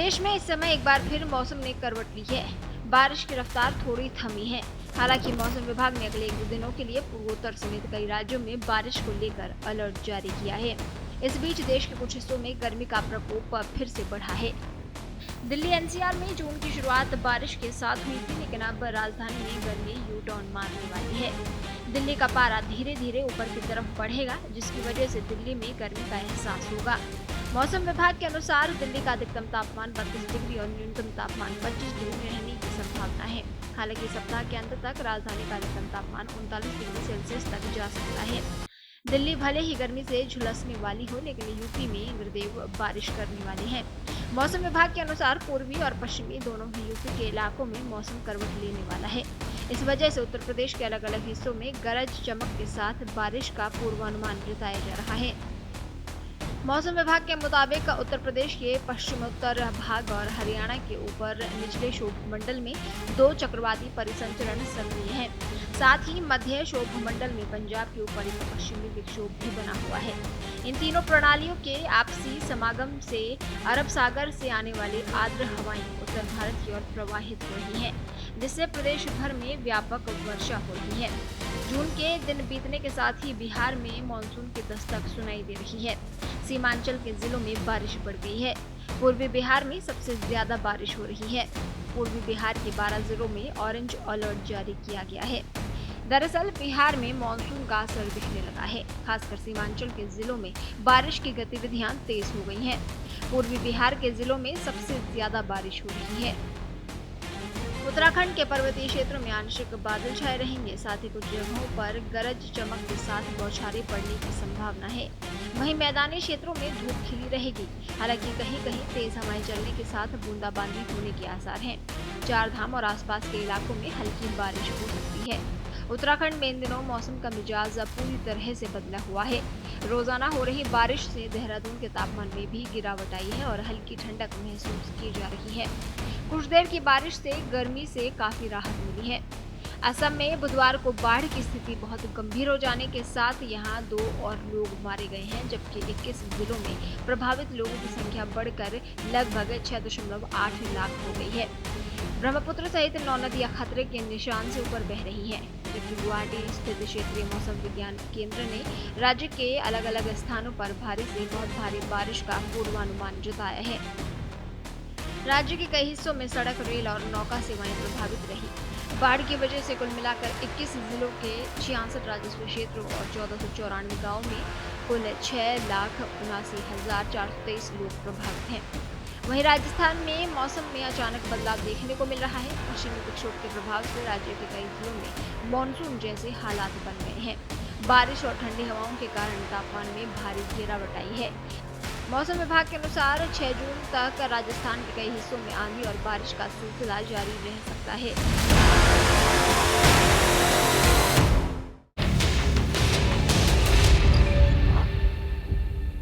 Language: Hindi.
देश में इस समय एक बार फिर मौसम ने करवट ली है। बारिश की रफ्तार थोड़ी थमी है। हालांकि मौसम विभाग ने अगले 1-2 दिनों के लिए पूर्वोत्तर समेत कई राज्यों में बारिश को लेकर अलर्ट जारी किया है। इस बीच देश के कुछ हिस्सों में गर्मी का प्रकोप फिर से बढ़ा है। दिल्ली एनसीआर में जून की शुरुआत बारिश के साथ हुई थी, लेकिन अब राजधानी में गर्मी यू टर्न मारने वाली है। दिल्ली का पारा धीरे धीरे ऊपर की तरफ बढ़ेगा, जिसकी वजह से दिल्ली में गर्मी का एहसास होगा। मौसम विभाग के अनुसार दिल्ली का अधिकतम तापमान 32 डिग्री और न्यूनतम तापमान 25 डिग्री रहने की संभावना है। हालांकि सप्ताह के अंत तक राजधानी का अधिकतम तापमान 39 डिग्री सेल्सियस तक जा सकता है। दिल्ली भले ही गर्मी से झुलसने वाली हो, लेकिन यूपी में इंद्रदेव बारिश करने वाले हैं। मौसम विभाग के अनुसार पूर्वी और पश्चिमी दोनों ही यूपी के इलाकों में मौसम करवट लेने वाला है। इस वजह से उत्तर प्रदेश के अलग अलग हिस्सों में गरज चमक के साथ बारिश का पूर्वानुमान जताया जा रहा है। मौसम विभाग के मुताबिक उत्तर प्रदेश के पश्चिमोत्तर भाग और हरियाणा के ऊपर निचले क्षोभ मंडल में 2 चक्रवाती परिसंचरण सक्रिय हैं। साथ ही मध्य क्षोभ मंडल में पंजाब के ऊपर एक पश्चिमी विक्षोभ भी बना हुआ है। इन तीनों प्रणालियों के आपसी समागम से अरब सागर से आने वाली आर्द्र हवाएं उत्तर भारत की ओर प्रवाहित हो रही हैं, जिससे प्रदेश भर में व्यापक वर्षा हो रही है। जून के दिन बीतने के साथ ही बिहार में मानसून की दस्तक सुनाई दे रही है। सीमांचल के जिलों में बारिश बढ़ गई है। पूर्वी बिहार में सबसे ज्यादा बारिश हो रही है। पूर्वी बिहार के 12 जिलों में ऑरेंज अलर्ट जारी किया गया है। दरअसल बिहार में मानसून का असर दिखने लगा है। खासकर सीमांचल के जिलों में बारिश की गतिविधियां तेज हो गई हैं। पूर्वी बिहार के जिलों में सबसे ज्यादा बारिश हो रही है। उत्तराखंड के पर्वतीय क्षेत्रों में आंशिक बादल छाए रहेंगे। साथ ही कुछ जगहों पर गरज चमक के साथ बौछारें पड़ने की संभावना है। वहीं मैदानी क्षेत्रों में धूप खिली रहेगी। हालांकि कहीं कहीं तेज हवाएं चलने के साथ बूंदाबांदी होने के आसार हैं। चार धाम और आसपास के इलाकों में हल्की बारिश हो सकती है। उत्तराखंड में इन दिनों मौसम का मिजाज पूरी तरह से बदला हुआ है। रोजाना हो रही बारिश से देहरादून के तापमान में भी गिरावट आई है और हल्की ठंडक महसूस की जा रही है। कुछ देर की बारिश से गर्मी से काफी राहत मिली है। असम में बुधवार को बाढ़ की स्थिति बहुत गंभीर हो जाने के साथ यहां 2 और लोग मारे गए हैं, जबकि 21 जिलों में प्रभावित लोगों की संख्या बढ़कर लगभग 6.8 लाख हो गई है। ब्रह्मपुत्र सहित 9 नदियां खतरे के निशान से ऊपर बह रही हैं, जबकि गुवाहाटी स्थित क्षेत्रीय मौसम विज्ञान केंद्र ने राज्य के अलग अलग स्थानों पर भारी से बहुत भारी बारिश का पूर्वानुमान जताया है। राज्य के कई हिस्सों में सड़क, रेल और नौका सेवाएं प्रभावित रही। बाढ़ की वजह से कुल मिलाकर 21 जिलों के 66 राजस्व क्षेत्रों और 1494 गांवों में कुल 6,79,423 लोग प्रभावित हैं। वहीं राजस्थान में मौसम में अचानक बदलाव देखने को मिल रहा है। पश्चिमी विक्षोभ के प्रभाव से राज्य के कई जिलों में मानसून जैसे हालात बन गए हैं। बारिश और ठंडी हवाओं के कारण तापमान में भारी गिरावट आई है। मौसम विभाग के अनुसार 6 जून तक राजस्थान के कई हिस्सों में आंधी और बारिश का सिलसिला जारी रह सकता है।